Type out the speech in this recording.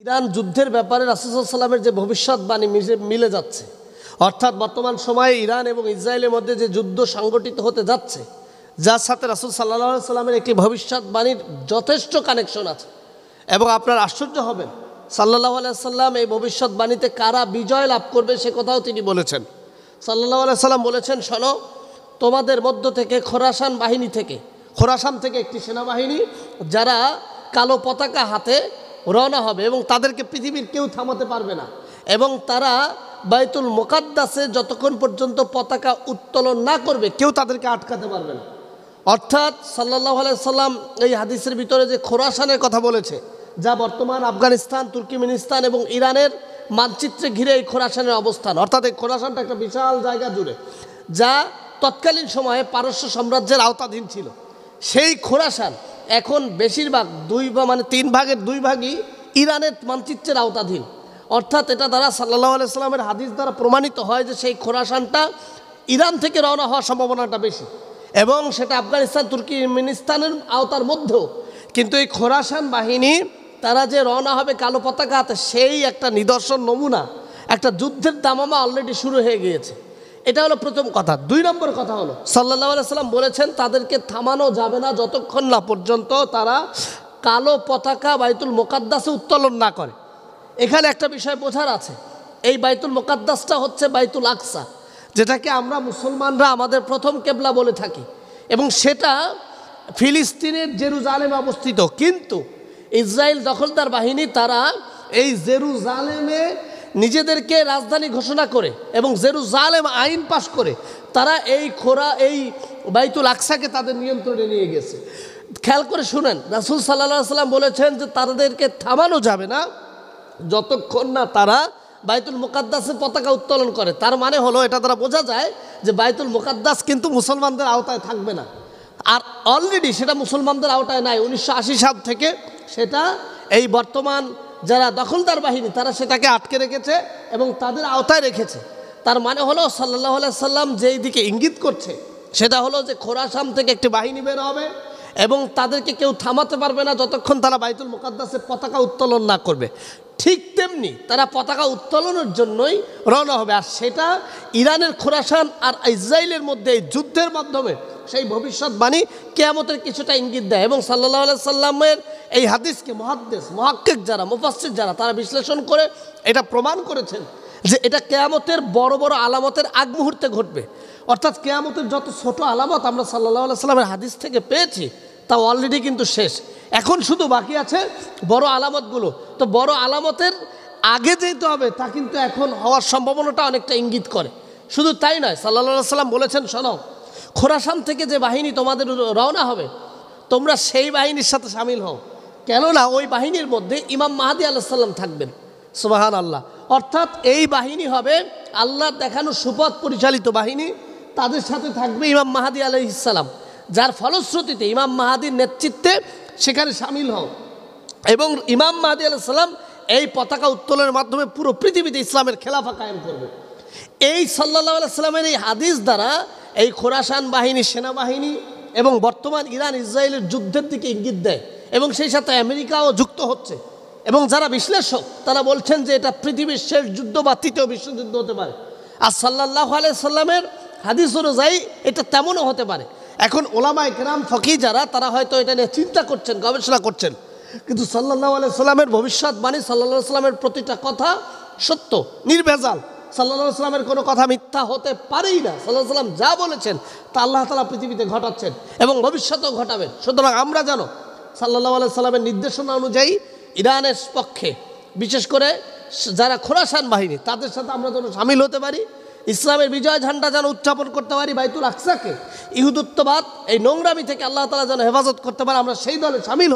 Iran যুদ্ধের ব্যাপারে রাসূল সাল্লাল্লাহু আলাইহি ওয়াসাল্লামের যে ভবিষ্যৎবাণী মিলে যাচ্ছে, অর্থাৎ বর্তমান সময়ে ইরান এবং ইসরায়েলের মধ্যে যে যুদ্ধ সংগঠিত হতে যাচ্ছে, যার সাথে রাসূল সাল্লাল্লাহু আলাইহি ওয়াসাল্লামের একটি ভবিষ্যৎবাণীর যথেষ্ট কানেকশন আছে। এবং আপনার আশ্চর্য হবেন, সাল্লাল্লাহু আলাইহি ওয়াসাল্লাম এই ভবিষ্যৎবাণীতে কারা বিজয় লাভ করবে সে কথাও তিনি বলেছেন। সাল্লাল্লাহু আলাইহি ওয়াসাল্লাম বলেছেন, শোনো, তোমাদের মধ্য থেকে খোরাসান থেকে একটি সেনাবাহিনী যারা কালো পতাকা হাতে রওনা হবে এবং তাদেরকে পৃথিবীর কেউ থামাতে পারবে না, এবং তারা বাইতুল মুকাদ্দাসে যতক্ষণ পর্যন্ত পতাকা উত্তোলন না করবে কেউ তাদেরকে আটকাতে পারবে না। অর্থাৎ সাল্লাল্লাহু আলাইহি ওয়াসাল্লাম এই হাদিসের ভিতরে যে খোরাসানের কথা বলেছে, যা বর্তমান আফগানিস্তান, তুর্কিমেনিস্তান এবং ইরানের মানচিত্রে ঘিরে এই খোরাসানের অবস্থান, অর্থাৎ এই খোরাসানটা একটা বিশাল জায়গা জুড়ে, যা তৎকালীন সময়ে পারস্য সাম্রাজ্যের আওতাধীন ছিল। সেই খোরাসান এখন বেশিরভাগ তিন ভাগের দুই ভাগই ইরানের মানচিত্রের আওতাধীন। অর্থাৎ এটা দ্বারা সাল্লাল্লাহু আলাইহি ওয়াসাল্লামের হাদিস দ্বারা প্রমাণিত হয় যে সেই খোরাসানটা ইরান থেকে রওনা হওয়ার সম্ভাবনাটা বেশি, এবং সেটা আফগানিস্তান, তুর্কিমেনিস্তানের আওতার মধ্যেও। কিন্তু এই খোরাসান বাহিনী তারা যে রওনা হবে কালো পতাকা হাতে, সেই একটা নিদর্শন, নমুনা, একটা যুদ্ধের দামামা অলরেডি শুরু হয়ে গিয়েছে। এটা হলো প্রথম কথা। 2 নম্বর কথা হলো, সাল্লাল্লাহু আলাইহি ওয়াসাল্লাম বলেছেন তাদেরকে থামানো যাবে না যতক্ষণ না পর্যন্ত তারা কালো পতাকা বাইতুল মুকাদ্দাসে উত্তোলন না করে। এখানে একটা বিষয় বোঝার আছে, এই বাইতুল মুকাদ্দাসটা হচ্ছে বাইতুল আকসা, যেটাকে আমরা মুসলমানরা আমাদের প্রথম কেবলা বলে থাকি, এবং সেটা ফিলিস্তিনের জেরুজালেমে অবস্থিত। কিন্তু ইসরায়েল দখলদার বাহিনী তারা এই জেরুজালেমে নিজেদেরকে রাজধানী ঘোষণা করে এবং জেরুজালেম আইন পাশ করে তারা এই বাইতুল আকসাকে তাদের নিয়ন্ত্রণে নিয়ে গেছে। খেয়াল করে শুনেন, রাসূল সাল্লাল্লাহু আলাইহি ওয়াসাল্লাম বলেছেন যে তাদেরকে থামানো যাবে না যতক্ষণ না তারা বাইতুল মুকাদ্দাসে পতাকা উত্তোলন করে। তার মানে হলো, এটা দ্বারা বোঝা যায় যে বাইতুল মুকাদ্দাস কিন্তু মুসলমানদের আওতায় থাকবে না। আর অলরেডি সেটা মুসলমানদের আওতায় নাই। 1980 সাল থেকে সেটা এই বর্তমান যারা দখলদার বাহিনী তারা সেটাকে আটকে রেখেছে এবং তাদের আওতায় রেখেছে। তার মানে হলো সাল্লাল্লাহু আলাইহি ওয়াসাল্লাম যেই দিকে ইঙ্গিত করছে সেটা হলো যে খোরাসান থেকে একটি বাহিনী বের হবে এবং তাদেরকে কেউ থামাতে পারবে না যতক্ষণ তারা বাইতুল মুকাদ্দাসে পতাকা উত্তোলন না করবে। ঠিক তেমনি তারা পতাকা উত্তোলনের জন্যই রওনা হবে, আর সেটা ইরানের খোরাসান আর ইসরায়েলের মধ্যে এই যুদ্ধের মাধ্যমে সেই ভবিষ্যৎবাণী কিয়ামতের কিছুটা ইঙ্গিত দেয়। এবং সাল্লাল্লাহু আলাইহি সাল্লামের এই হাদিসকে মুহাক্কিক যারা, মুফাসসির যারা, তারা বিশ্লেষণ করে এটা প্রমাণ করেছেন যে এটা কিয়ামতের বড় বড় আলামতের আগ মুহূর্তে ঘটবে। অর্থাৎ কিয়ামতের যত ছোট আলামত আমরা সাল্লাল্লাহু আলাইহি সাল্লামের হাদিস থেকে পেয়েছি তা অলরেডি কিন্তু শেষ। এখন শুধু বাকি আছে বড় আলামতগুলো। তো বড় আলামতের আগে যেতে হবে তা কিন্তু এখন হওয়ার সম্ভাবনাটা অনেকটা ইঙ্গিত করে। শুধু তাই নয়, সাল্লাল্লাহু আলাইহি সাল্লাম বলেছেন, শোনো, খোরাসান থেকে যে বাহিনী তোমাদের রওনা হবে তোমরা সেই বাহিনীর সাথে শামিল হও, কেননা ওই বাহিনীর মধ্যে ইমাম মাহদী আলাইহিস সালাম থাকবেন। সুবহানাল্লাহ। অর্থাৎ এই বাহিনী হবে আল্লাহর দেখানো সুপথ পরিচালিত বাহিনী, তাদের সাথে থাকবে ইমাম মাহদী আলাইহিস সালাম, যার ফলশ্রুতিতে ইমাম মাহদীর নেতৃত্বে সেখানে শামিল হও, এবং ইমাম মাহদী আলাইহিস সালাম এই পতাকা উত্তোলনের মাধ্যমে পুরো পৃথিবীতে ইসলামের খেলাফা কায়েম করবে। এই সাল্লাল্লাহু আলাইহি সাল্লামের এই হাদিস দ্বারা এই খোরাসান বাহিনী, সেনাবাহিনী এবং বর্তমান ইরান ইসরায়েলের যুদ্ধের দিকে ইঙ্গিত দেয়, এবং সেই সাথে আমেরিকাও যুক্ত হচ্ছে। এবং যারা বিশ্লেষক তারা বলছেন যে এটা পৃথিবীর শেষ যুদ্ধ বা 3য় বিশ্বযুদ্ধ হতে পারে। আর সাল্লাল্লাহু আলাইহি সাল্লামের হাদিস অনুযায়ী এটা তেমনও হতে পারে। এখন ওলামায়ে কেরাম, ফকি যারা, তারা হয়তো এটা নিয়ে চিন্তা করছেন, গবেষণা করছেন, কিন্তু সাল্লাল্লাহু আলাইহি সাল্লামের ভবিষ্যৎবাণী, সাল্লাল্লাহু আলাইহি সাল্লামের প্রতিটা কথা সত্য, নির্ভেজাল। সাল্লাল্লাহু আলাইহি সাল্লামের কোনো কথা মিথ্যা হতে পারেই না। সাল্লাল্লাহু আলাইহি সাল্লাম যা বলেছেন তা আল্লাহ তাআলা পৃথিবীতে ঘটাচ্ছেন এবং ভবিষ্যতেও ঘটাবেন। সুতরাং আমরা যেন সাল্লাল্লাহু আলাইহি সাল্লামের নির্দেশনা অনুযায়ী ইরানের পক্ষে, বিশেষ করে যারা খোরাসান বাহিনী, তাদের সাথে আমরা যেন শামিল হতে পারি, ইসলামের বিজয় ঝান্ডা যেন উদযাপন করতে পারি, বাইতুল আকসাকে ইহুদুত্ববাদ, এই নোংরামি থেকে আল্লাহ তাআলা যেন হেফাজত করতে পারে, আমরা সেই দলে শামিল